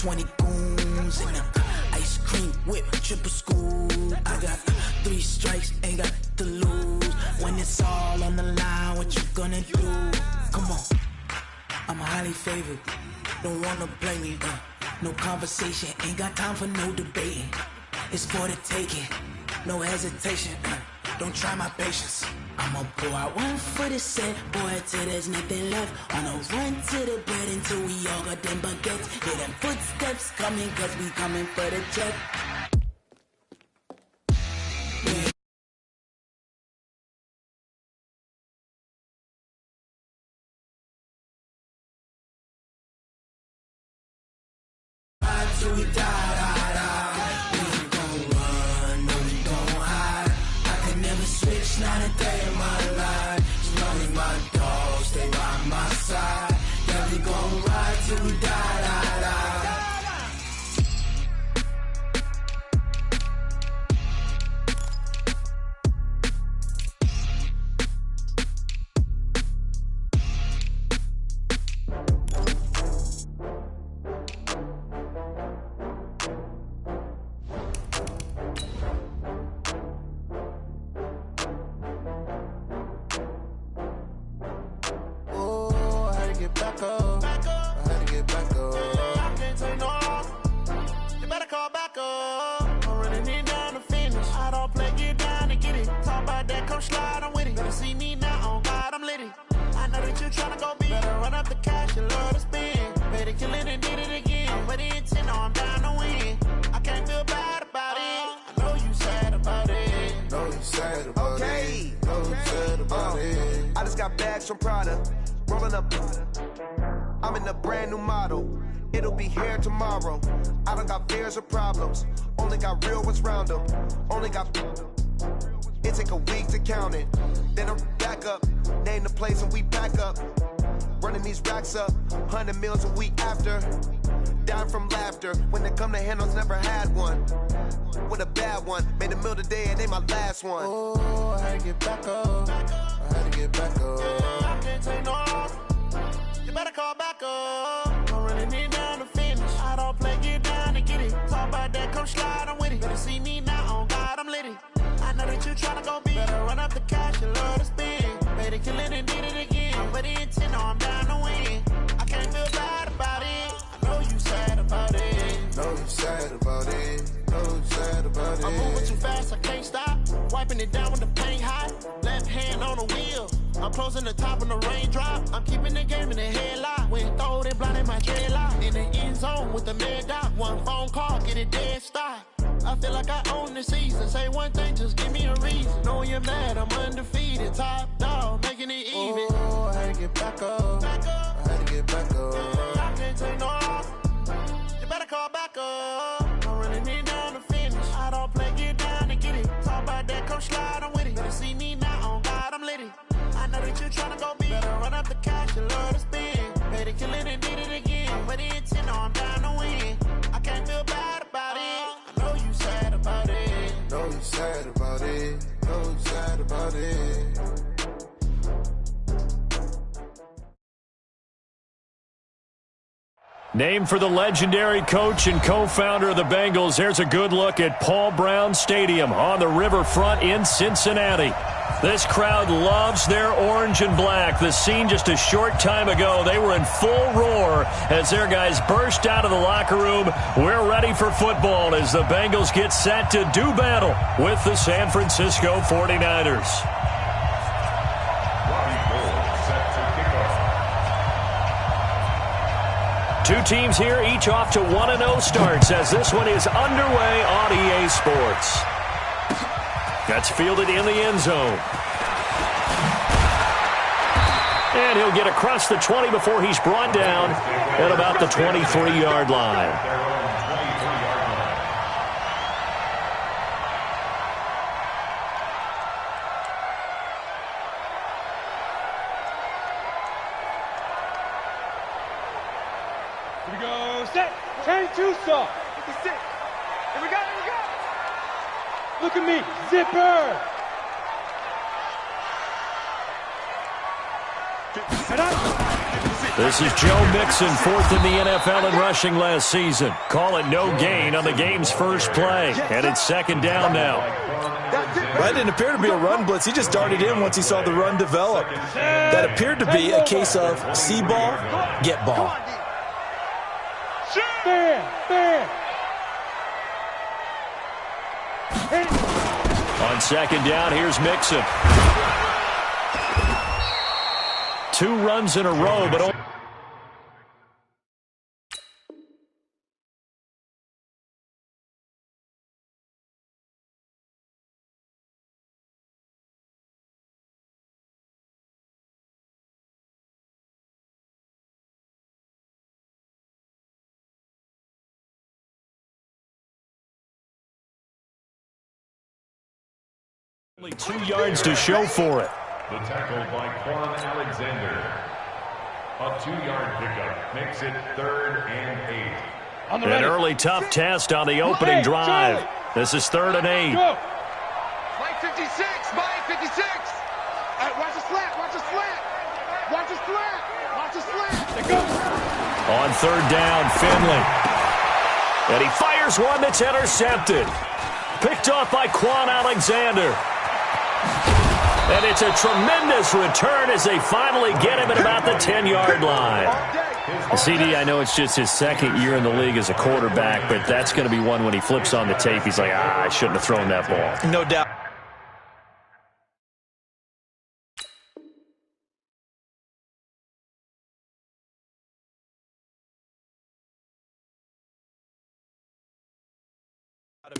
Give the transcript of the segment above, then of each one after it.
20 goons and ice cream whip, triple school. I got 3 strikes, ain't got to lose. When it's all on the line, what you gonna do? Come on, I'm highly favored. Don't wanna blame me, no conversation, ain't got time for no debating. It's for the taking, no hesitation, don't try my patience. I'ma pour out one for the set, boy, till there's nothing left. On a run to the bread until we all got them baguettes. Hear them footsteps coming, cause we coming for the check. Till we die. We ain't gon' run, no, we gon' hide. I can never switch, not a day in my life. As long as my dogs stay by my side. Yeah, we gon' ride till we die. From Prada, rolling up. I'm in a brand new model. It'll be here tomorrow. I don't got fears or problems. Only got real ones round them. Only got. It take a week to count it. Then I'm back up. Name the place and we back up. Running these racks up. 100 meals a week after. Dying from laughter. When it come to handles, never had one. With a bad one. Made a meal today and ain't my last one. Oh, I had to get back up. I had to get back up. I can't take no loss. You better call back up. I'm running it down to finish. I don't play, get down to get it. Talk about that, come slide, I'm with it. Better see me now, on God, I'm litty. I know that you tryna go big. Better run up the cash, you love to spend. Better kill it and did it again. I'm with the intent, no, I'm down to win. I can't feel bad about it. I know you sad about it. Know you sad about it. Know you sad about it. I'm moving too fast, I can't stop. Wiping it down with the paint hot. Left hand on the wheel. I'm closing the top on the raindrop. I'm keeping the game in the headlock. When throw it blind in my dreadlock. In the end zone with the mad dot. One phone call, get it dead stop. I feel like I own the season. Say one thing, just give me a reason. Knowing you're mad, I'm undefeated. Top dog, making it even. Oh, I had to get back up. I had to get back up. I can't take no loss. You better call back up. I'm running it down to finish. I don't play, get down to get it. Talk about that, come slide, I'm with it. Better see me now, on God, I'm litty. I know that you tryna go big. Better run up the cash, you love to spend. Better kill it and did it again. But the intent, no, I'm down to win. I can't feel bad about it. I know you sad about it. Know you sad about it. Know you sad about it. Named for the legendary coach and co-founder of the Bengals, here's a good look at Paul Brown Stadium on the riverfront in Cincinnati. This crowd loves their orange and black. The scene just a short time ago, they were in full roar as their guys burst out of the locker room. We're ready for football as the Bengals get set to do battle with the San Francisco 49ers. Two teams here, each off to 1-0 starts as this one is underway on EA Sports. That's fielded in the end zone. And he'll get across the 20 before he's brought down at about the 23-yard line. Here we go, set, change to stop. Here we go, here we go. Look at me, zipper. Head up. This is Joe Mixon, fourth in the NFL in rushing last season. Call it no gain on the game's first play. And it's second down now. That didn't appear to be a run blitz. He just darted in once he saw the run develop. That appeared to be a case of see ball, get ball. On second down, here's Mixon. 2 runs in a row, but only 2 yards to show for it. The tackle by Quan Alexander. A 2-yard pickup makes it 3rd and 8. An early tough test on the opening drive. This is 3rd and 8. Mike 56, Mike 56. Watch the slant, watch the slant. Watch the slant, watch the slant. On 3rd down, Finley. And he fires one that's intercepted. Picked off by Quan Alexander. And it's a tremendous return as they finally get him at about the 10-yard line. CD, I know it's just his 2nd year in the league as a quarterback, but that's going to be one when he flips on the tape. He's like, I shouldn't have thrown that ball. No doubt.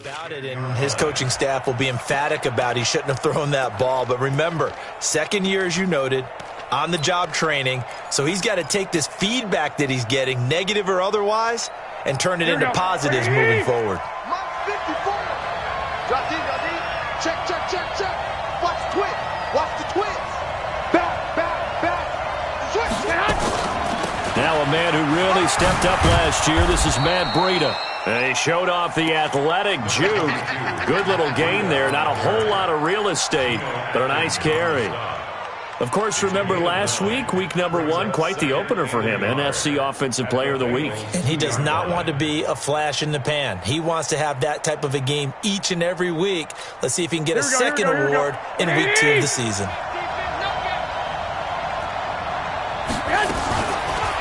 About it, and his coaching staff will be emphatic about he shouldn't have thrown that ball. But remember, 2nd year, as you noted, on-the-job training, so he's got to take this feedback that he's getting, negative or otherwise, and turn it into positives moving forward. Drop deep, check, check, check, check. Watch the twist, watch the twist. Back, switch. Now a man who really stepped up last year, this is Matt Breida. He showed off the athletic juke. Good little gain there. Not a whole lot of real estate, but a nice carry. Of course, remember last week, week number 1, quite the opener for him. NFC Offensive Player of the Week. And he does not want to be a flash in the pan. He wants to have that type of a game each and every week. Let's see if he can get a second award in week 2 of the season.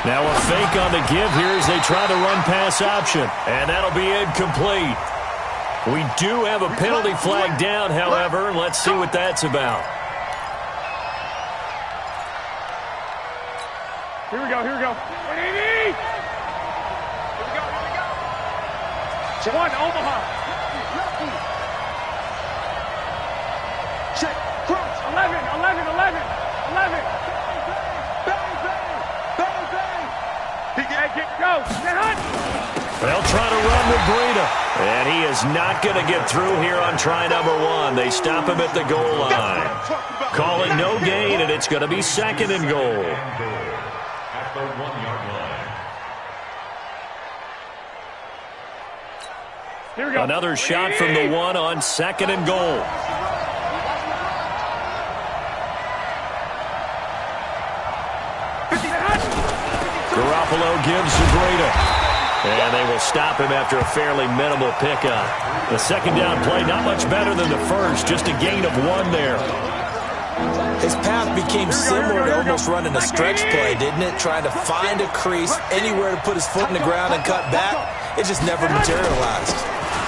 Now a fake on the give here as they try the run-pass option. And that'll be incomplete. We do have a penalty flag down, however. Let's see what that's about. Here we go. Here we go. One, Omaha. Check, cross. 11. They'll try to run with Breida. And he is not going to get through here on try number 1. They stop him at the goal line. Calling no gain, and it's going to be 2nd and goal. At the 1-yard line. Here we go. Another shot from the 1 on 2nd and goal. Garoppolo gives to Breida. And they will stop him after a fairly minimal pickup. The 2nd down play, not much better than the first, just a gain of 1 there. His path became similar to almost running a stretch play, didn't it? Trying to find a crease, anywhere to put his foot in the ground and cut back. It just never materialized.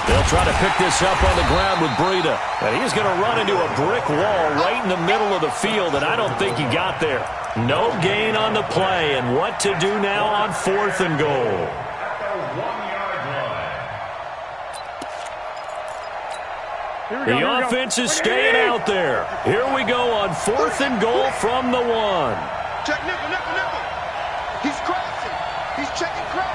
They'll try to pick this up on the ground with Breida. And he's going to run into a brick wall right in the middle of the field, and I don't think he got there. No gain on the play, and what to do now on 4th and goal. The offense is staying out there. Here we go on 4th and goal from the 1. Check nickel. He's crossing. He's checking cross.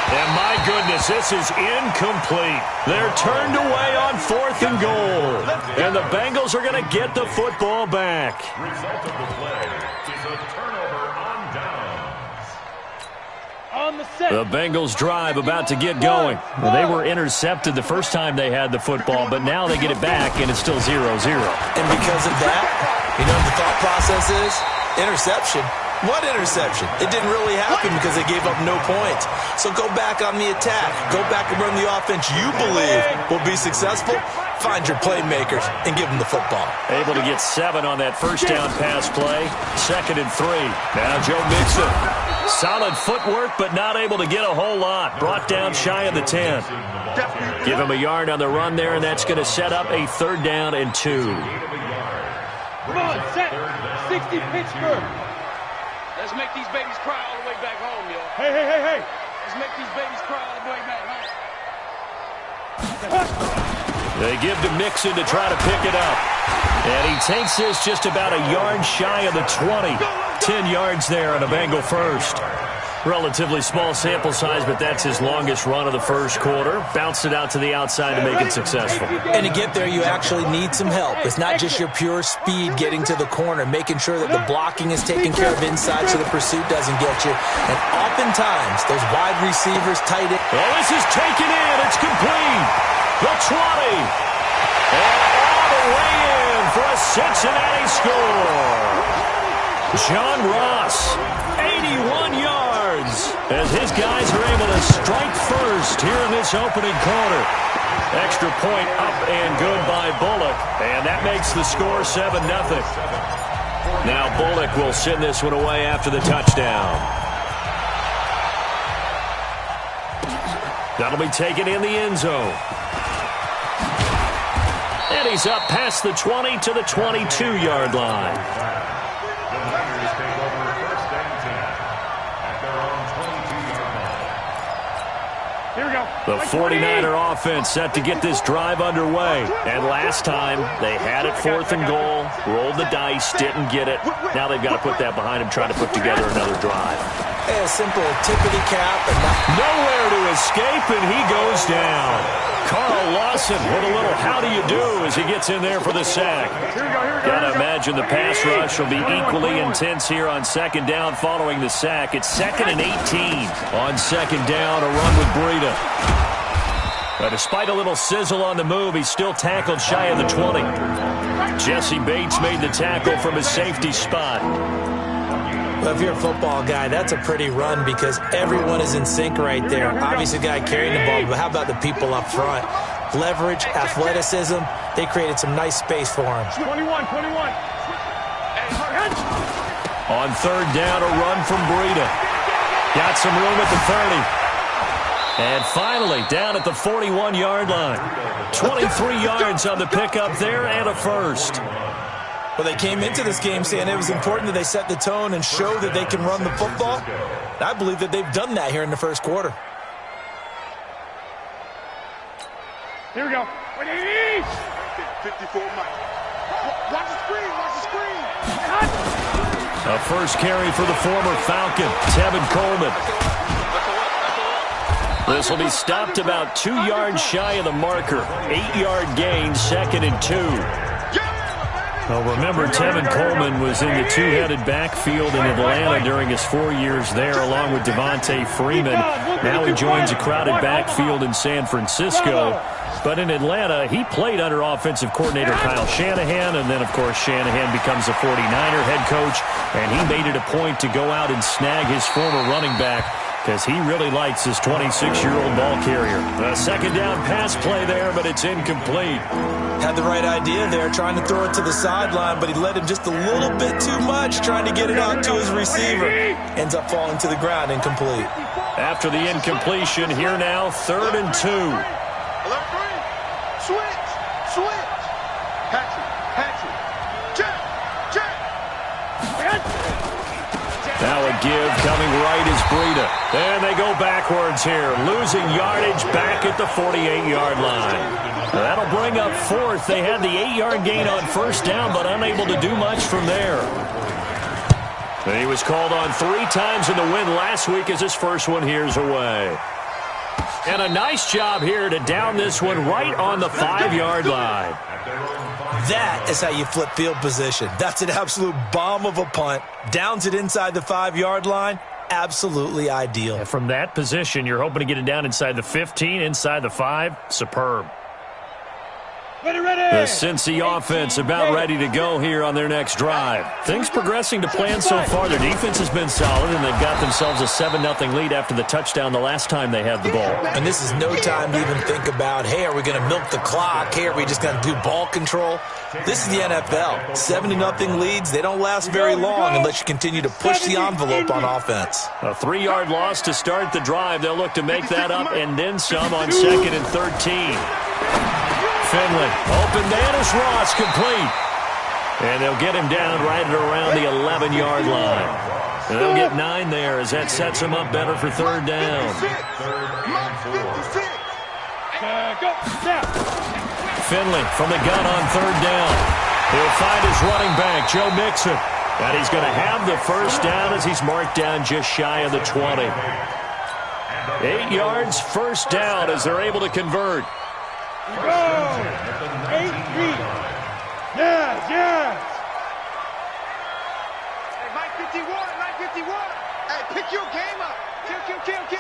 And my goodness, this is incomplete. They're turned away on 4th and goal. And the Bengals are going to get the football back. Result of the play is a turnover on downs. On the set. The Bengals drive about to get going. Well, they were intercepted the first time they had the football, but now they get it back, and it's still 0-0. And because of that, you know what the thought process is? Interception. What interception? It didn't really happen because they gave up no points. So go back on the attack. Go back and run the offense you believe will be successful. Find your playmakers and give them the football. Able to get 7 on that first down pass play. 2nd and 3. Now Joe Mixon. Solid footwork, but not able to get a whole lot. Brought down shy of the 10. Give him a yard on the run there, and that's going to set up a 3rd down and 2. Come on, set. 60 Pittsburgh. Let's make these babies cry all the way back home, yo. Hey. Let's make these babies cry all the way back home. They give to Mixon to try to pick it up. And he takes this just about a yard shy of the 20. 10 yards there on a Bengal first. Relatively small sample size, but that's his longest run of the first quarter. Bounced it out to the outside to make it successful. And to get there, you actually need some help. It's not just your pure speed getting to the corner, making sure that the blocking is taken care of inside so the pursuit doesn't get you. And oftentimes, those wide receivers, tight end. Well, this is taken in. It's complete. The 20. And all the way in for a Cincinnati score. John Ross, 81 yards, as his guys are able to strike first here in this opening quarter. Extra point up and good by Bullock, and that makes the score 7-0. Now Bullock will send this one away after the touchdown. That'll be taken in the end zone. And he's up past the 20 to the 22-yard line. The 49er offense set to get this drive underway. And last time, they had it 4th and goal, rolled the dice, didn't get it. Now they've got to put that behind them, try to put together another drive. A simple tippity-cap. Nowhere to escape, and he goes down. Carl Lawson with a little how do you do as he gets in there for the sack. Got to imagine the pass rush will be equally intense here on 2nd down following the sack. It's 2nd and 18 on 2nd down, a run with Breida. But despite a little sizzle on the move, he's still tackled shy of the 20. Jesse Bates made the tackle from his safety spot. Well, if you're a football guy, that's a pretty run because everyone is in sync right there. Obviously, the guy carrying the ball, but how about the people up front? Leverage, athleticism, they created some nice space for him. 21. On 3rd down, a run from Breida. Got some room at the 30. And finally, down at the 41-yard line. 23 yards on the pickup there and a first. Well, they came into this game saying it was important that they set the tone and show that they can run the football. And I believe that they've done that here in the first quarter. Here we go. 54 Mike. Watch the screen. A first carry for the former Falcon, Tevin Coleman. This will be stopped about 2 yards shy of the marker. 8-yard gain, 2nd and 2. Well, remember, Tevin Coleman was in the two-headed backfield in Atlanta during his 4 years there, along with Devontae Freeman. Now he joins a crowded backfield in San Francisco. But in Atlanta, he played under offensive coordinator Kyle Shanahan, and then, of course, Shanahan becomes a 49er head coach, and he made it a point to go out and snag his former running back because he really likes his 26-year-old ball carrier. A 2nd down pass play there, but it's incomplete. Had the right idea there, trying to throw it to the sideline, but he led him just a little bit too much, trying to get it out to his receiver. Ends up falling to the ground, incomplete. After the incompletion, here now, 3rd and 2. Switch. Patrick. Check. Now a give coming right is Breida. And they go backwards here, losing yardage back at the 48-yard line. That'll bring up 4th. They had the 8-yard gain on 1st down, but unable to do much from there. He was called on 3 times in the win last week as his first one here's away. And a nice job here to down this one right on the 5-yard line. That is how you flip field position. That's an absolute bomb of a punt. Downs it inside the 5-yard line. absolutely ideal. And from that position, you're hoping to get it down inside the 15, inside the 5. Superb. Ready, ready. The Cincy offense about ready to go here on their next drive. Things progressing to plan so far. Their defense has been solid, and they've got themselves a 7-0 lead after the touchdown the last time they had the ball. And this is no time to even think about, hey, are we going to milk the clock? Hey, are we just going to do ball control? This is the NFL. 70-0 leads, they don't last very long unless you continue to push the envelope on offense. A 3-yard loss to start the drive. They'll look to make that up and then some on 2nd and 13. Finley, open man is Ross, complete. And they'll get him down right at around the 11-yard line. And they'll get 9 there as that sets him up better for 3rd down. Finley from the gun on 3rd down. He'll find his running back, Joe Mixon. And he's going to have the 1st down as he's marked down just shy of the 20. 8 yards, 1st down as they're able to convert. Go! 8-3. Yes! Hey, Mike 51, Mike 51. Hey, pick your game up. Kill.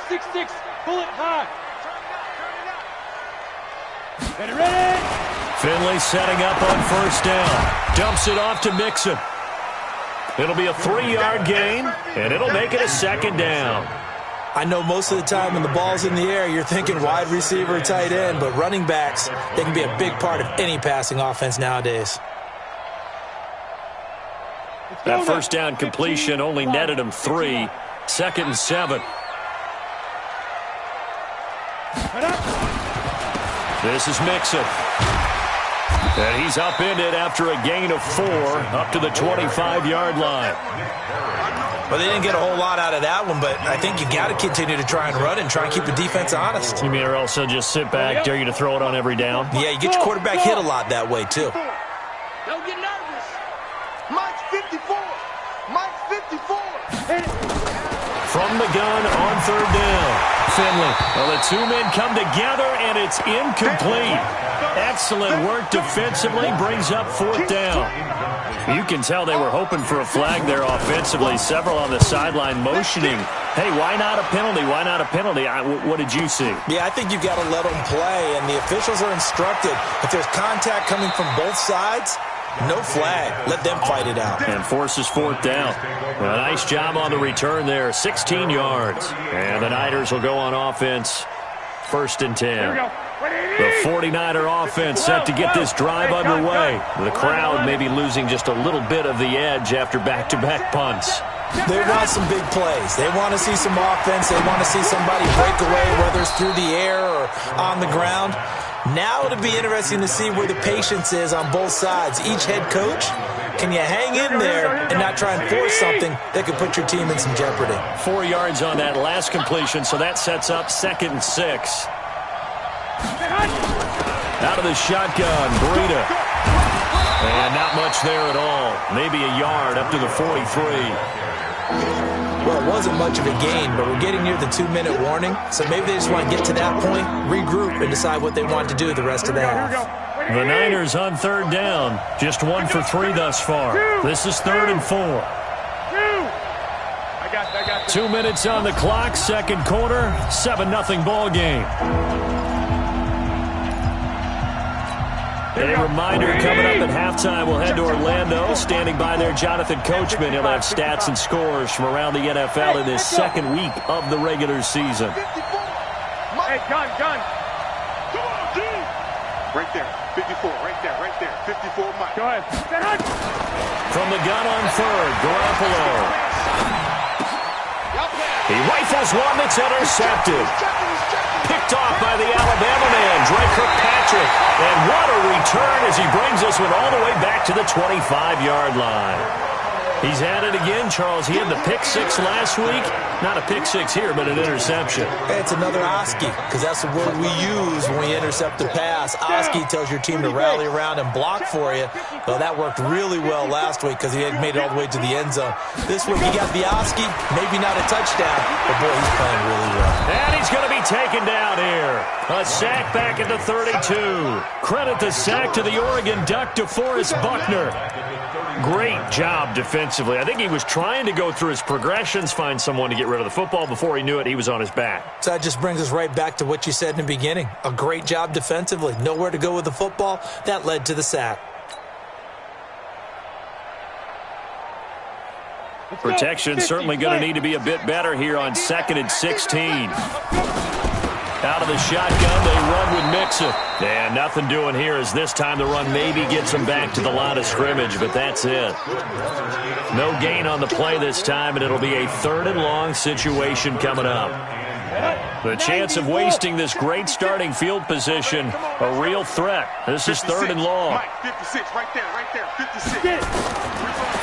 6-6, pull it high. Turn it up. Ready? Finley setting up on 1st down. Dumps it off to Mixon. It'll be a 3-yard gain, and it'll make it a 2nd down. I know most of the time when the ball's in the air, you're thinking wide receiver, tight end, but running backs, they can be a big part of any passing offense nowadays. That 1st down completion only netted him 3. 2nd and 7. This is Mixon. And he's upended after a gain of 4 up to the 25-yard line. Well, they didn't get a whole lot out of that one, but I think you got to continue to try and run and try and keep the defense honest. You mean or else they'll just sit back, dare you to throw it on every down? Yeah, you get your quarterback hit a lot that way, too. Don't get nervous. Mike's 54. Mike's 54. From the gun on 3rd down. Finley. Well, the 2 men come together, and it's incomplete. Excellent work defensively, brings up 4th down. You can tell they were hoping for a flag there offensively. Several on the sideline motioning, hey, why not a penalty? Why not a penalty? What did you see? Yeah, I think you've got to let them play, and the officials are instructed. If there's contact coming from both sides, no flag. Let them fight it out. And forces 4th down. A nice job on the return there. 16 yards. And the Niners will go on offense. 1st and 10. The 49er offense set to get this drive underway. The crowd may be losing just a little bit of the edge after back-to-back punts. They want some big plays. They want to see some offense. They want to see somebody break away, whether it's through the air or on the ground. Now it'll be interesting to see where the patience is on both sides. Each head coach, can you hang in there and not try and force something that could put your team in some jeopardy? 4 yards on that last completion, so that sets up 2nd and 6. Out of the shotgun, Breida. And not much there at all. Maybe a yard up to the 43. Well, it wasn't much of a gain, but we're getting near the 2-minute warning, so maybe they just want to get to that point, regroup, and decide what they want to do the rest of the half. The Niners on 3rd down. Just 1 for 3 thus far. This is 3rd and 4. I got 2 minutes on the clock, 2nd quarter, 7-0 ball game. A reminder coming up at halftime, we'll head to Orlando. Standing by there, Jonathan Coachman. He'll have stats and scores from around the NFL in this 2nd week of the regular season. Hey, gun. Come on, G. Right there. 54. Right there. 54, Mike. Go ahead. From the gun on 3rd, Garoppolo. He rifles one that's intercepted. Picked off by the Alabama man, Dre Kirkpatrick. And what a return as he brings this one all the way back to the 25-yard line. He's at it again, Charles. He had the pick 6 last week. Not a pick 6 here, but an interception. It's another Oski, because that's the word we use when we intercept a pass. Oski tells your team to rally around and block for you. Well, that worked really well last week because he had made it all the way to the end zone. This week he got the Oski, maybe not a touchdown, but boy, he's playing really well. And he's going to be taken down here. A sack back at the 32. Credit the sack to the Oregon Duck, DeForest Buckner. Great job defensively. I think he was trying to go through his progressions, find someone to get rid of the football. Before he knew it, he was on his back. So that just brings us right back to what you said in the beginning. A great job defensively. Nowhere to go with the football. That led to the sack. Protection certainly going to need to be a bit better here on 2nd and 16. Out of the shotgun, they run with Mixon. And nothing doing here as this time the run maybe gets them back to the line of scrimmage, but that's it. No gain on the play this time, and it'll be a 3rd and long situation coming up. The chance of wasting this great starting field position, a real threat. This is 3rd and long. Mike, 56, right there, 56.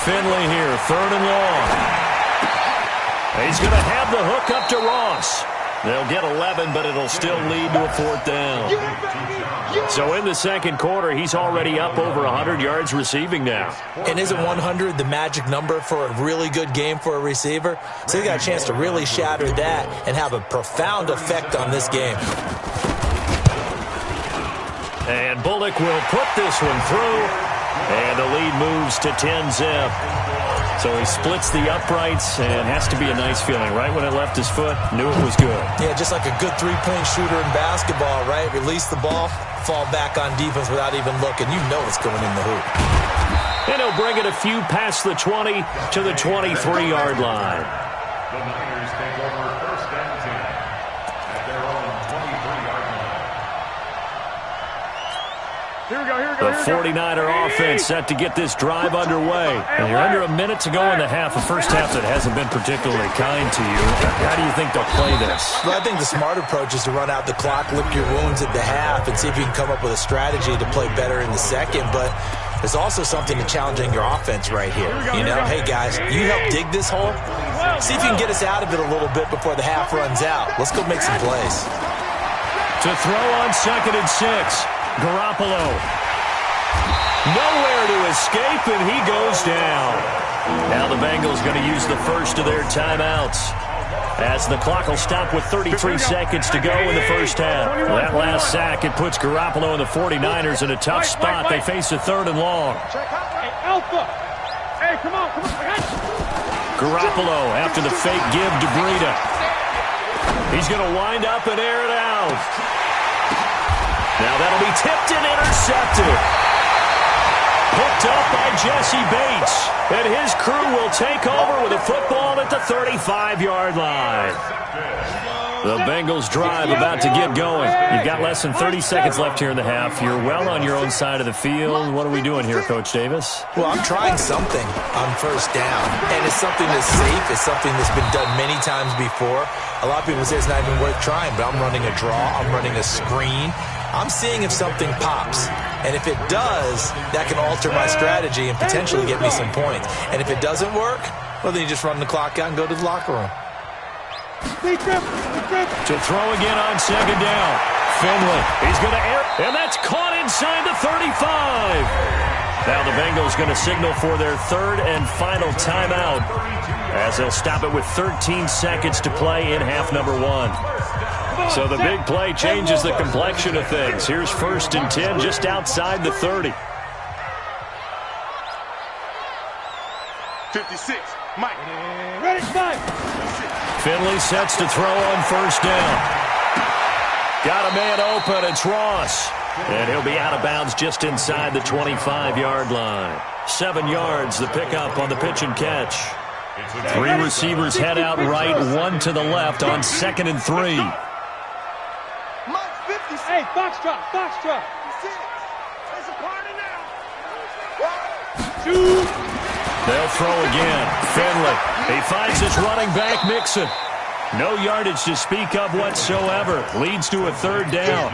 Finley here, 3rd and long. He's going to have the hook up to Ross. They'll get 11, but it'll still lead to a 4th down. So in the 2nd quarter, he's already up over 100 yards receiving now. And isn't 100 the magic number for a really good game for a receiver? So he got a chance to really shatter that and have a profound effect on this game. And Bullock will put this one through, and the lead moves to 10-zip. So he splits the uprights, and has to be a nice feeling. Right when it left his foot, knew it was good. Yeah, just like a good three-point shooter in basketball, right? Release the ball, fall back on defense without even looking. You know it's going in the hoop. And he'll bring it a few past the 20 to the 23-yard line. The Niners take over 1st and 10 at their own 23-yard line. Here we go. The 49er offense set to get this drive underway. And you're under a minute to go in the half. A first half that hasn't been particularly kind to you. How do you think they'll play this? Well, I think the smart approach is to run out the clock, lick your wounds at the half, and see if you can come up with a strategy to play better in the 2nd. But there's also something to challenging your offense right here. You know, hey, guys, you help dig this hole. See if you can get us out of it a little bit before the half runs out. Let's go make some plays. To throw on 2nd and 6. Garoppolo. Nowhere to escape, and he goes down. Now the Bengals going to use the first of their timeouts, as the clock will stop with 33 seconds to go in the first half. That last sack, it puts Garoppolo and the 49ers in a tough spot. They face a 3rd and long. Hey, Alpha. Hey, come on. Garoppolo after the fake give to Breida. He's going to wind up and air it out. Now that'll be tipped and intercepted. Picked up by Jesse Bates. And his crew will take over with a football at the 35-yard line. The Bengals drive about to get going. You've got less than 30 seconds left here in the half. You're well on your own side of the field. What are we doing here, Coach Davis? Well, I'm trying something on 1st down. And it's something that's safe. It's something that's been done many times before. A lot of people say it's not even worth trying, but I'm running a draw. I'm running a screen. I'm seeing if something pops. And if it does, that can alter my strategy and potentially get me some points. And if it doesn't work, well, then you just run the clock out and go to the locker room. To throw again on 2nd down. Finley, he's going to air, and that's caught inside the 35. Now the Bengals going to signal for their 3rd and final timeout, as they'll stop it with 13 seconds to play in half number 1. So the big play changes the complexion of things. Here's 1st and 10 just outside the 30. 56, Mike. Ready, 5. Finley sets to throw on 1st down. Got a man open. It's Ross. And he'll be out of bounds just inside the 25-yard line. 7 yards, the pickup on the pitch and catch. 3 receivers head out right, 1 to the left on 2nd and 3. Hey, box drop. There's a party now. 2. They'll throw again. Finley. He finds his running back, Mixon. No yardage to speak of whatsoever. Leads to a 3rd down.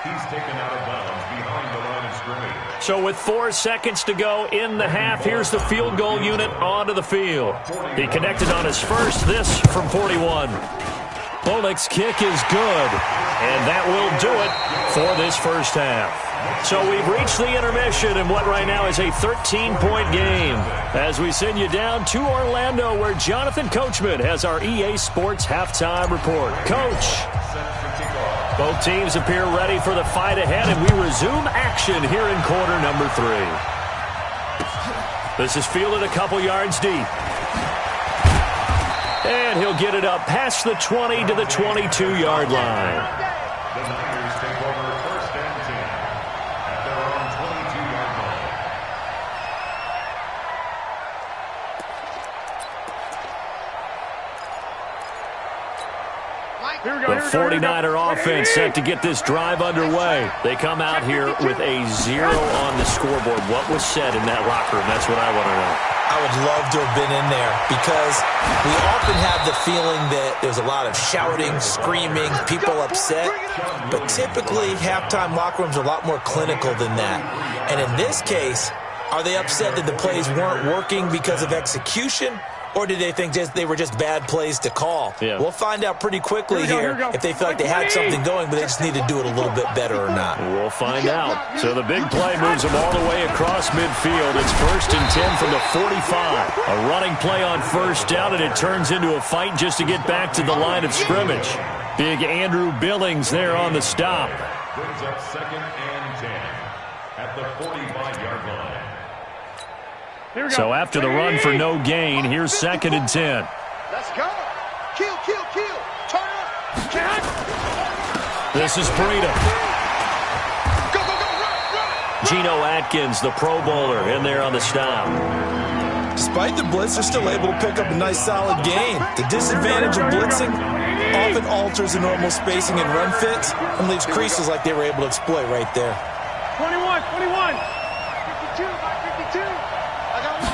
He's taken out of bounds behind the line of scrimmage. So with 4 seconds to go in the half, here's the field goal unit onto the field. He connected on his first, this from 41. Bullock's kick is good, and that will do it for this first half. So we've reached the intermission in what right now is a 13-point game, as we send you down to Orlando, where Jonathan Coachman has our EA Sports halftime report. Coach, both teams appear ready for the fight ahead, and we resume action here in quarter number 3. This is fielded a couple yards deep. And he'll get it up past the 20 to the 22-yard line. The Niners take over 1st and 10 at their own 22-yard line. The 49er offense set to get this drive underway. They come out here with a 0 on the scoreboard. What was said in that locker room? That's what I want to know. I would love to have been in there because we often have the feeling that there's a lot of shouting, screaming, people upset. But typically, halftime locker rooms are a lot more clinical than that. And in this case, are they upset that the plays weren't working because of execution? Or did they think they were just bad plays to call? Yeah. We'll find out pretty quickly here if they feel like they had something going, but they just need to do it a little bit better or not. We'll find out. So the big play moves them all the way across midfield. It's 1st and 10 from the 45. A running play on 1st down, and it turns into a fight just to get back to the line of scrimmage. Big Andrew Billings there on the stop. Brings up 2nd and 10 at the 45-yard line. So after the run for no gain, here's 2nd and 10. Let's go. Kill, kill, kill. Turn up. This is Breida. Go, go, go. Run. Geno Atkins, the Pro Bowler, in there on the stop. Despite the blitz, they're still able to pick up a nice solid gain. The disadvantage of blitzing often alters the normal spacing and run fits and leaves creases like they were able to exploit right there. 21. 52 by 52. I got one.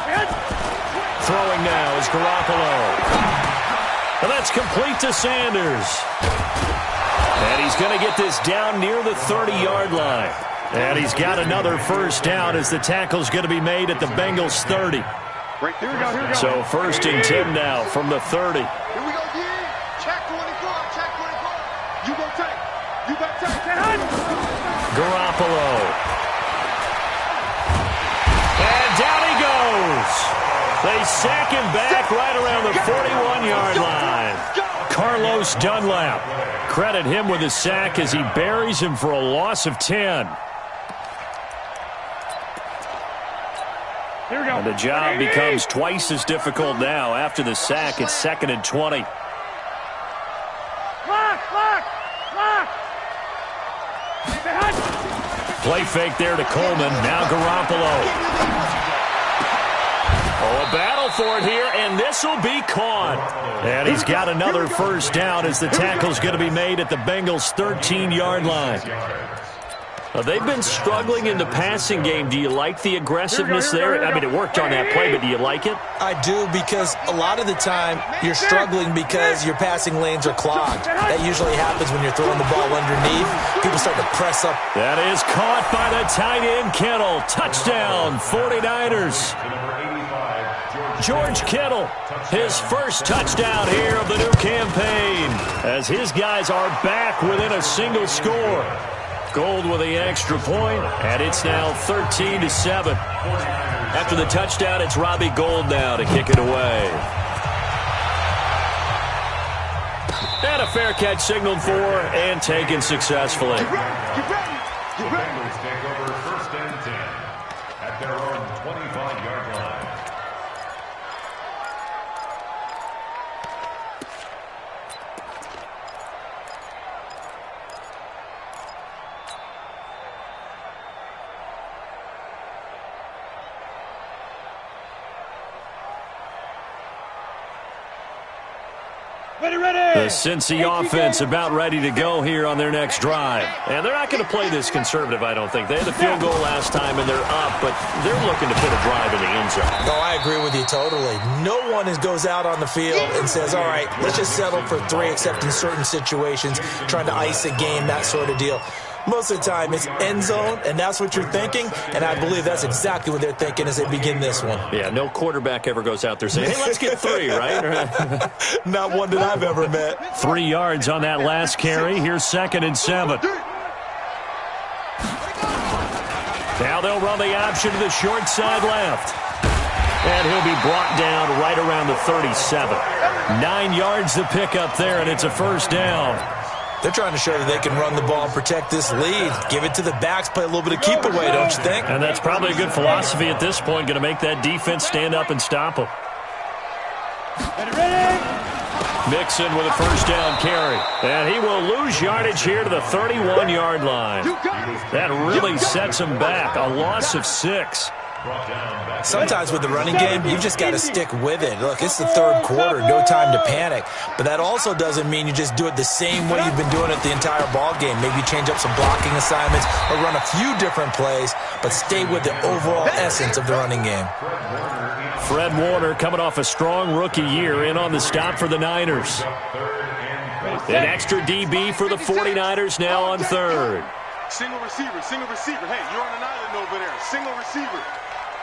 Throwing now is Garoppolo. And that's complete to Sanders. And he's going to get this down near the 30-yard line. And he's got another 1st down as the tackle's going to be made at the Bengals 30. Here we go. So 1st and 10 now from the 30. Here we go, D. Check 24. Check 24. You go take. You go take. Garoppolo. And down he goes. They sack him back right around the 41-yard line. Carlos Dunlap. Credit him with a sack as he buries him for a loss of 10. Here we go. And the job becomes twice as difficult now. After the sack, it's 2nd and 20. Play fake there to Coleman. Now Garoppolo. Oh, a battle for it here, and this will be caught. And he's got another 1st down as the tackle's going to be made at the Bengals' 13-yard line. They've been struggling in the passing game. Do you like the aggressiveness there? I mean, it worked on that play, but do you like it? I do, because a lot of the time you're struggling because your passing lanes are clogged. That usually happens when you're throwing the ball underneath. People start to press up. That is caught by the tight end, Kittle. Touchdown, 49ers. George Kittle, his 1st touchdown here of the new campaign, as his guys are back within a single score. Gold with the extra point, and it's now 13-7. After the touchdown, it's Robbie Gould now to kick it away. And a fair catch signaled for and taken successfully. The Bengals take over 1st and 10 at their own 25-yard line. The Cincy offense about ready to go here on their next drive. And they're not going to play this conservative, I don't think. They had the field goal last time, and they're up, but they're looking to put a drive in the end zone. Oh, I agree with you totally. No one goes out on the field and says, all right, let's just settle for 3, except in certain situations, trying to ice a game, that sort of deal. Most of the time, it's end zone, and that's what you're thinking, and I believe that's exactly what they're thinking as they begin this one. Yeah, no quarterback ever goes out there saying, hey, let's get 3, right? Not one that I've ever met. 3 yards on that last carry. Here's 2nd and 7. Now they'll run the option to the short side left. And he'll be brought down right around the 37. 9 yards to pick up there, and it's a 1st down. They're trying to show that they can run the ball and protect this lead. Give it to the backs, play a little bit of keep away, don't you think? And that's probably a good philosophy at this point, going to make that defense stand up and stop them. Mixon with a first down carry. And he will lose yardage here to the 31-yard line. That really sets him back. A loss of 6. Sometimes with the running game, you've just got to stick with it. Look, it's the third quarter, no time to panic. But that also doesn't mean you just do it the same way you've been doing it the entire ball game. Maybe change up some blocking assignments or run a few different plays, but stay with the overall essence of the running game. Fred Warner coming off a strong rookie year in on the stop for the Niners. An extra DB for the 49ers now on third. Single receiver, single receiver. Hey, you're on an island over there. Single receiver.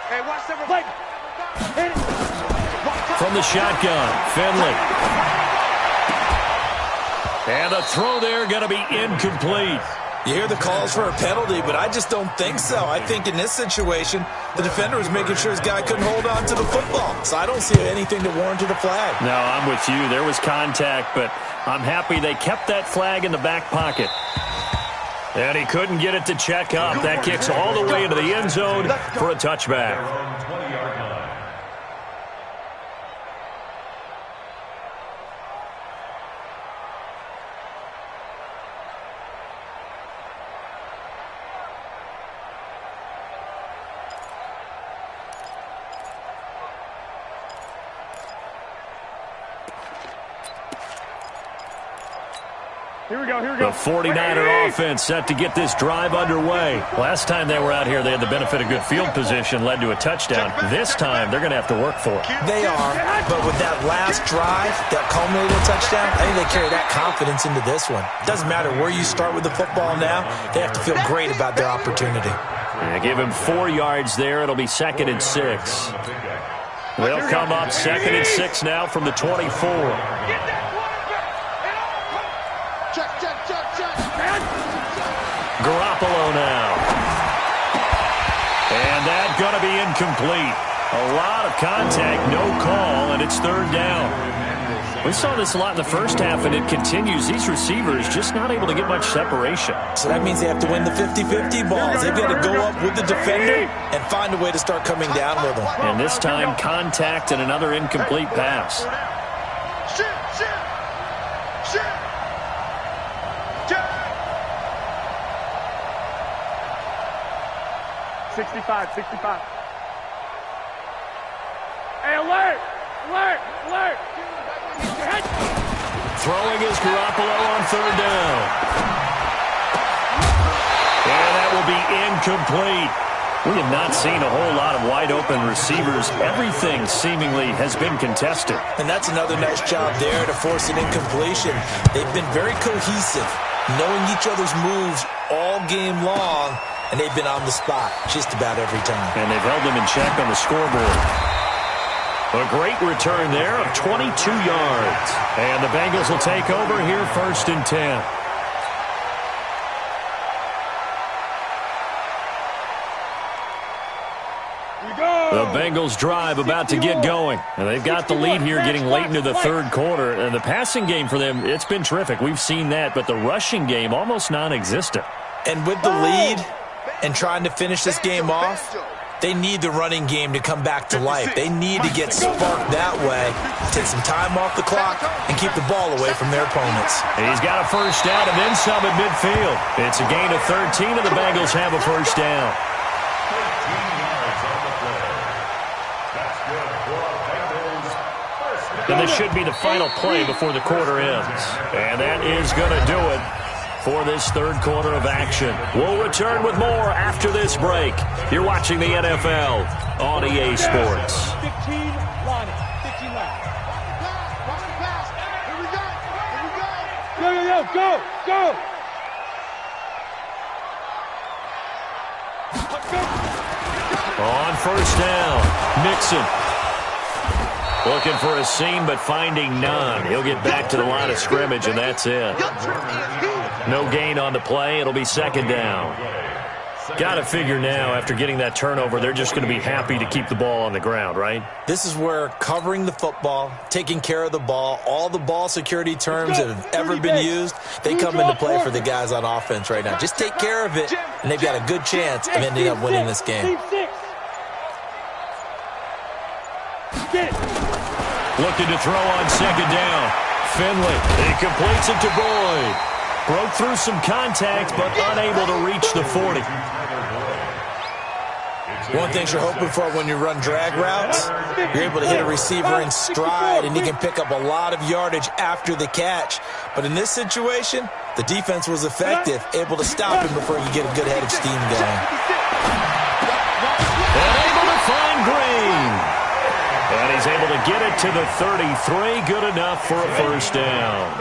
Hey, watch that play. From the shotgun, Finley. And the throw there going to be incomplete. You hear the calls for a penalty, but I just don't think so. I think in this situation, the defender was making sure his guy couldn't hold on to the football. So I don't see anything to warrant a flag. No, I'm with you. There was contact, but I'm happy they kept that flag in the back pocket. And he couldn't get it to check up. That kicks all the way into the end zone for a touchback. Here we go, here we go. The 49er offense set to get this drive underway. Last time they were out here, they had the benefit of good field position, led to a touchdown. This time, they're going to have to work for it. They are, but with that last drive, that culminated touchdown, I think they carry that confidence into this one. It doesn't matter where you start with the football now, they have to feel great about their opportunity. They give him 4 yards there. It'll be 2nd and 6. They'll come up 2nd and 6 now from the 24. Garoppolo now. And that's going to be incomplete. A lot of contact, no call, and it's 3rd down. We saw this a lot in the first half, and it continues. These receivers just not able to get much separation. So that means they have to win the 50-50 balls. They've got to go up with the defender and find a way to start coming down with them. And this time, contact and another incomplete pass. 65. Hey, alert! Throwing is Garoppolo on 3rd down. And that will be incomplete. We have not seen a whole lot of wide-open receivers. Everything seemingly has been contested. And that's another nice job there to force an incompletion. They've been very cohesive, knowing each other's moves all game long, and they've been on the spot just about every time. And they've held them in check on the scoreboard. A great return there of 22 yards. And the Bengals will take over here 1st and 10. The Bengals drive about to get going. And they've got the lead here getting late into the 3rd quarter. And the passing game for them, it's been terrific. We've seen that. But the rushing game, almost non-existent. And with the lead and trying to finish this game off, they need the running game to come back to life. They need to get sparked that way, take some time off the clock, and keep the ball away from their opponents. He's got a first down and then some at midfield. It's a gain of 13, and the Bengals have a first down. And this should be the final play before the quarter ends. And that is going to do it for this 3rd quarter of action. We'll return with more after this break. You're watching the NFL on EA Sports. 15 line. Go! On first down, Mixon. Looking for a seam, but finding none. He'll get back to the line of scrimmage, and that's it. No gain on the play. It'll be 2nd down. Got to figure now, after getting that turnover, they're just going to be happy to keep the ball on the ground, right? This is where covering the football, taking care of the ball, all the ball security terms that have ever been used, they come into play for the guys on offense right now. Just take care of it, and they've got a good chance of ending up winning this game. Looking to throw on second down. Finley, he completes it to Boyd. Broke through some contact, but unable to reach the 40. One thing you're hoping for when you run drag routes, you're able to hit a receiver in stride, and he can pick up a lot of yardage after the catch. But in this situation, the defense was effective, able to stop him before he could get a good head of steam going. And able to find Green. And he's able to get it to the 33. Good enough for a first down.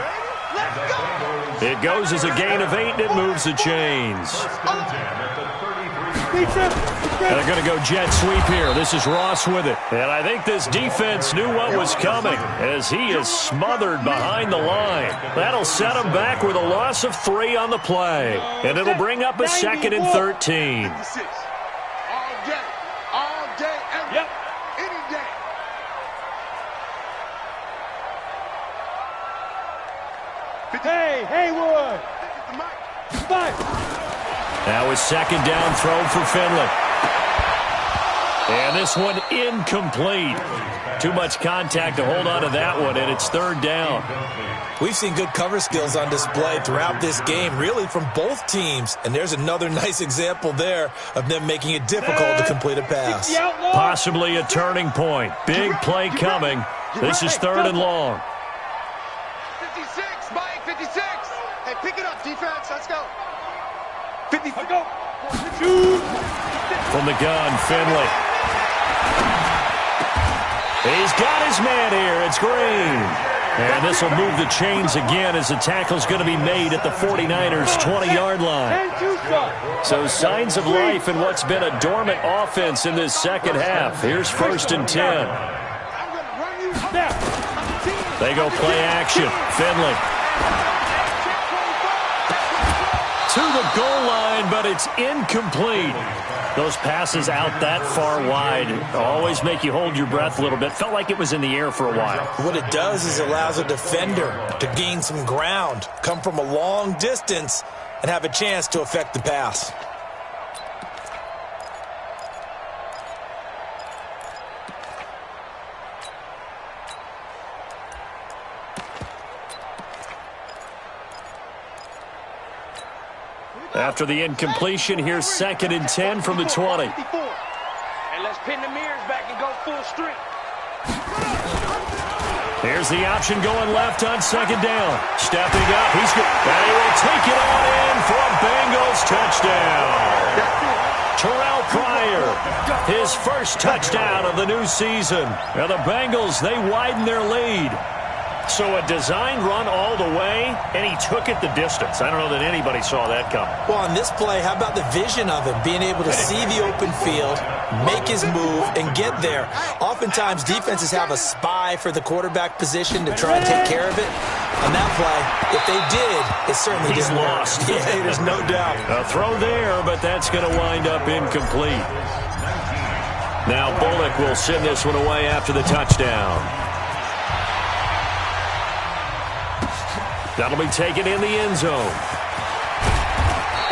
It goes as a gain of 8, and it moves the chains. And they're going to go jet sweep here. This is Ross with it. And I think this defense knew what was coming as he is smothered behind the line. That'll set him back with a loss of 3 on the play. And it'll bring up a 2nd and 13. All day, any day. Hey, Haywood. Now his second down throw for Finley. And this one incomplete. Too much contact to hold on to that one, and it's 3rd down. We've seen good cover skills on display throughout this game, really from both teams. And there's another nice example there of them making it difficult to complete a pass. Possibly a turning point. Big play coming. This is 3rd and long. 56, Mike, 56. Hey, pick it up, defense. Let's go. 50. Go. From the gun, Finley. He's got his man here. It's Green. And this will move the chains again as the tackle's going to be made at the 49ers' 20-yard line. So signs of life in what's been a dormant offense in this second half. Here's 1st and 10. They go play action. Finley. To the goal line, but it's incomplete. Those passes out that far wide always make you hold your breath a little bit. Felt like it was in the air for a while. What it does is it allows a defender to gain some ground, come from a long distance, and have a chance to affect the pass. After the incompletion, here's 2nd and 10 from the 20. And let's pin the mirrors back and go full strength. Here's the option going left on 2nd down. Stepping up, he's good. And he will take it on in for a Bengals touchdown. Terrell Pryor, his first touchdown of the new season. Now the Bengals, they widen their lead. So a designed run all the way, and he took it the distance. I don't know that anybody saw that coming. Well, on this play, how about the vision of him, being able to see the open field, make his move, and get there. Oftentimes, defenses have a spy for the quarterback position to try and take care of it. On that play, if they did, it certainly didn't work. Lost. Yeah, there's no doubt. A throw there, but that's going to wind up incomplete. Now Bullock will send this one away after the touchdown. That'll be taken in the end zone.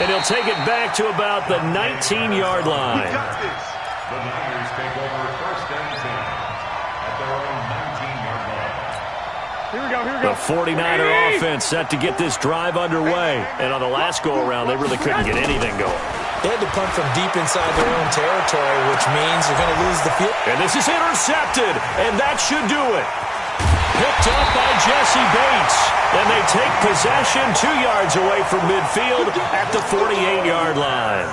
And he'll take it back to about the 19-yard line. The Niners take over 1st and 10 at their own 19-yard line. Here we go. The 49er offense set to get this drive underway. And on the last go-around, they really couldn't get anything going. They had to punt from deep inside their own territory, which means you're going to lose the field. And this is intercepted, and that should do it. Picked up by Jesse Bates. And they take possession 2 yards away from midfield at the 48-yard line.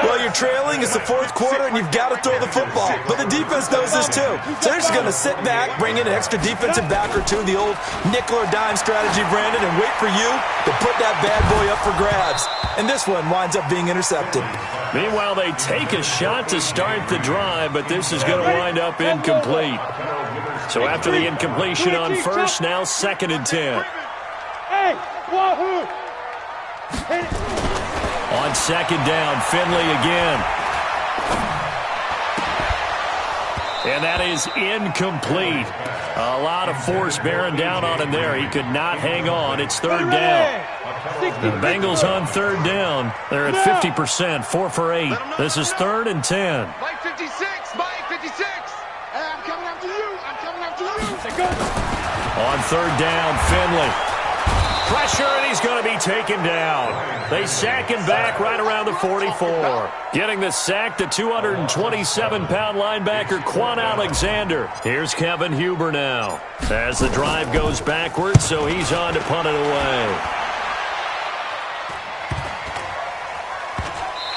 Well, you're trailing. It's the 4th quarter, and you've got to throw the football. But the defense knows this, too. So they're just going to sit back, bring in an extra defensive back or two, the old nickel or dime strategy, Brandon, and wait for you to put that bad boy up for grabs. And this one winds up being intercepted. Meanwhile, they take a shot to start the drive, but this is going to wind up incomplete. So after the incompletion on 1st, now 2nd and 10. Hey, wahoo! On second down, Finley again. And that is incomplete. A lot of force bearing down on him there. He could not hang on. It's third down. The Bengals on third down. They're at 50%, 4 for 8. This is 3rd and 10. Mike 56, Mike 56. Hey, I'm coming after you. I'm coming after you. On third down, Finley. Pressure, and he's going to be taken down. They sack him back right around the 44. Getting the sack, the 227-pound linebacker, Quan Alexander. Here's Kevin Huber now. As the drive goes backwards, so he's on to punt it away.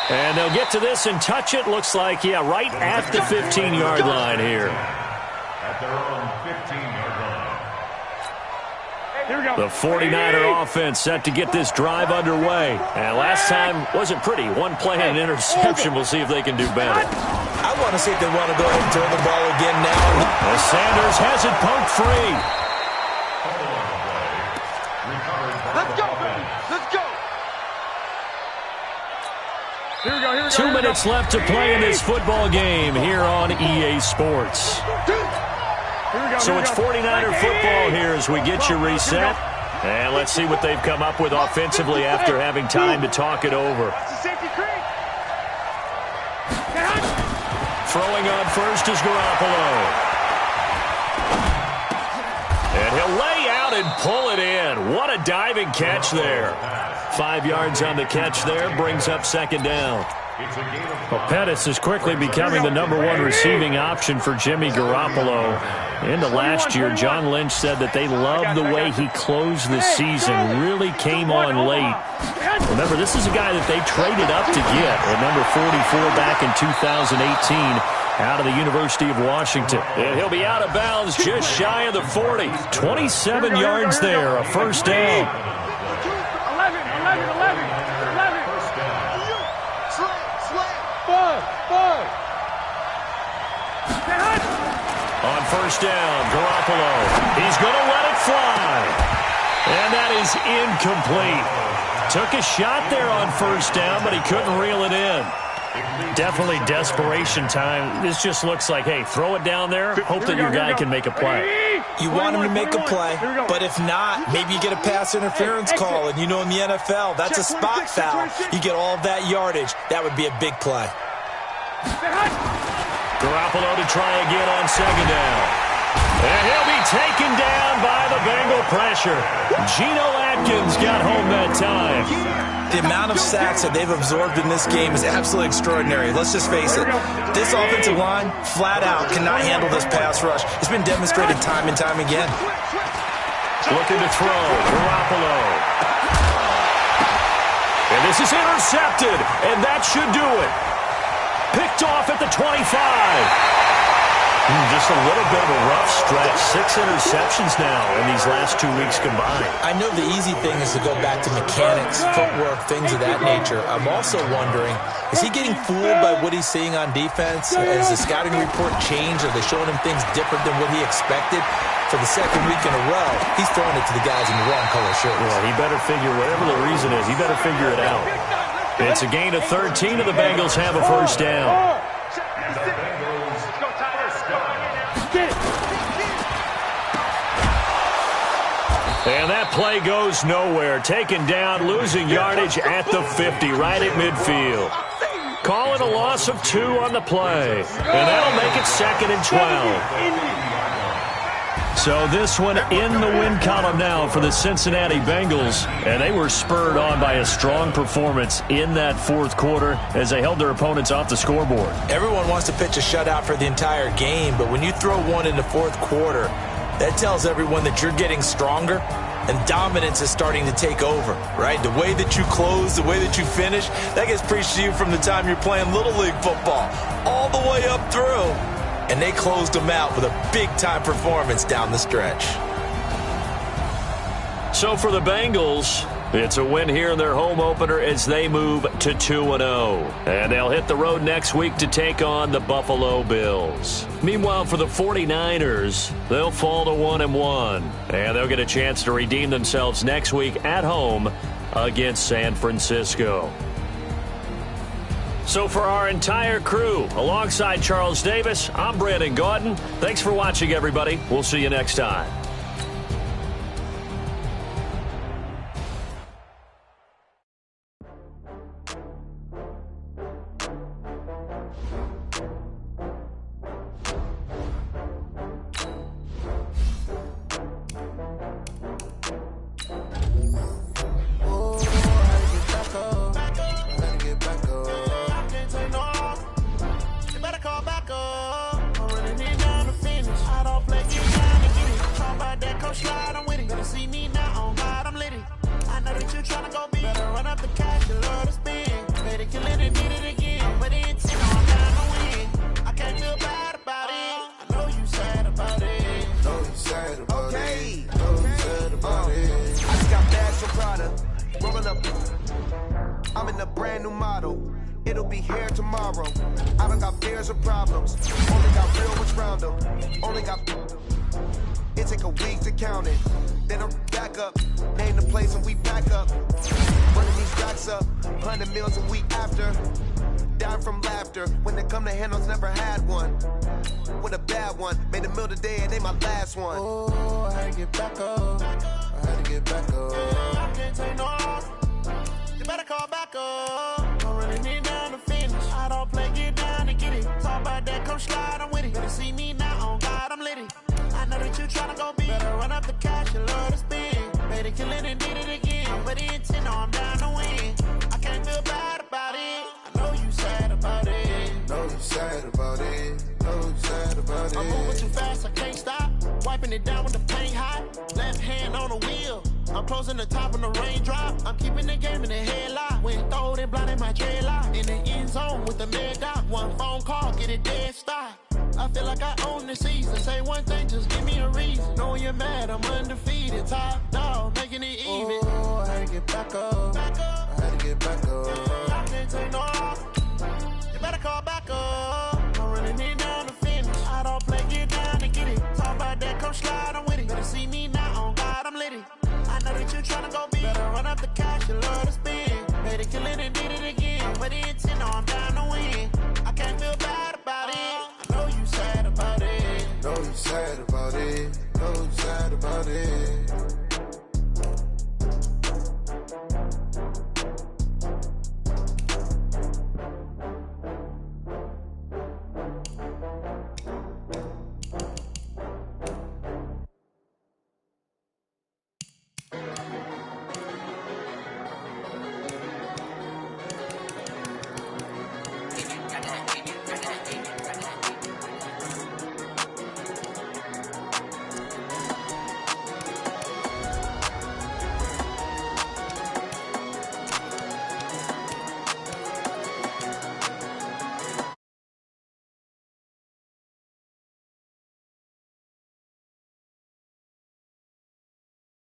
And they'll get to this and touch it. Looks like, yeah, right at the 15-yard line here. At their own 15-yard line. The 49er offense set to get this drive underway. And last time wasn't pretty. One play and an interception. We'll see if they can do better. I want to see if they want to go ahead and throw the ball again now. As Sanders has it poked free. Let's go, baby. Let's go. Here we go, here we go. 2 minutes left to play in this football game here on EA Sports. So it's 49er football here as we get you reset. And let's see what they've come up with offensively after having time to talk it over. Throwing on first is Garoppolo. And he'll lay out and pull it in. What a diving catch there. 5 yards on the catch there, brings up second down. Well, Pettis is quickly becoming the #1 receiving option for Jimmy Garoppolo. Into last year, John Lynch said that they loved the way he closed the season, really came on late. Remember, this is a guy that they traded up to get at number 44 back in 2018 out of the University of Washington. And he'll be out of bounds just shy of the 40. 27 yards there, a first down. 11. On first down, Garoppolo. He's going to let it fly. And that is incomplete. Took a shot there on first down, but he couldn't reel it in. Definitely desperation time. This just looks like, hey, throw it down there, hope that your guy can make a play. You want him to make a play, but if not, maybe you get a pass interference call, and you know in the NFL, that's a spot foul. You get all of that yardage. That would be a big play. Garoppolo to try again on second down. And he'll be taken down by the Bengal pressure. Geno Atkins got home that time. The amount of sacks that they've absorbed in this game is absolutely extraordinary. Let's just face it. This offensive line, flat out, cannot handle this pass rush. It's been demonstrated time and time again. Looking to throw, Garoppolo. And this is intercepted, and that should do it. Picked off at the 25. Just a little bit of a rough stretch. 6 interceptions now in these last 2 weeks combined. I know the easy thing is to go back to mechanics, footwork, things of that nature. I'm also wondering, is he getting fooled by what he's seeing on defense? Has the scouting report changed? Are they showing him things different than what he expected? For the second week in a row, he's throwing it to the guys in the wrong color shirts. Yeah, he better figure, whatever the reason is, he better figure it out. It's a gain of 13, and the Bengals have a first down. And that play goes nowhere. Taken down, losing yardage at the 50, right at midfield. Calling a loss of 2 on the play. And that'll make it 2nd and 12. So this one in the win column now for the Cincinnati Bengals. And they were spurred on by a strong performance in that fourth quarter as they held their opponents off the scoreboard. Everyone wants to pitch a shutout for the entire game, but when you throw one in the fourth quarter, that tells everyone that you're getting stronger and dominance is starting to take over, right? The way that you close, the way that you finish, that gets preached to you from the time you're playing Little League football all the way up through. And they closed them out with a big-time performance down the stretch. So for the Bengals, it's a win here in their home opener as they move to 2-0. And they'll hit the road next week to take on the Buffalo Bills. Meanwhile, for the 49ers, they'll fall to 1-1. And they'll get a chance to redeem themselves next week at home against San Francisco. So for our entire crew, alongside Charles Davis, I'm Brandon Gaudin. Thanks for watching, everybody. We'll see you next time. I'm in a brand new model. It'll be here tomorrow. I don't got fears or problems. Only got real ones round them. Only got. It take a week to count it. Then I'm back up. Name the place and we back up. Running these racks up. 100 meals a week after. Dying from laughter. When they come to handles, never had one. With a bad one. Made a meal today and they my last one. Oh, I had to get back up. I had to get back up. I can't take no off. You better call back up. I'm running it down to finish. I don't play, get down to get it. Talk about that, come slide, I'm with it. Better see me now, on God, I'm litty. I know that you tryna go big. Better run up the cash, you love to spend. Better kill it and did it again. But the intent, no, I'm down to win. I can't feel bad about it. I know you sad about it. Know you sad about it. Know you sad about it. I'm moving too fast, I can't stop. Wiping it down with the paint hot. Left hand on the wheel. I'm closing the top of the raindrop. I'm keeping the game in the headlock. When throwed and blinded my dreadlock. In the end zone with the mad dot. One phone call, get it dead stop. I feel like I own the season. Say one thing, just give me a reason. Knowing you're mad, I'm undefeated. Top dog, making it even. Oh, I had to get back up. I had to get back up. I can't take no off. You better call back up. I'm running it down to finish. I don't play, get down to get it. Talk about that, come slide, I'm with it. Better see me now, on God, I'm litty. I know that you tryna go big. Better run up the cash, you love to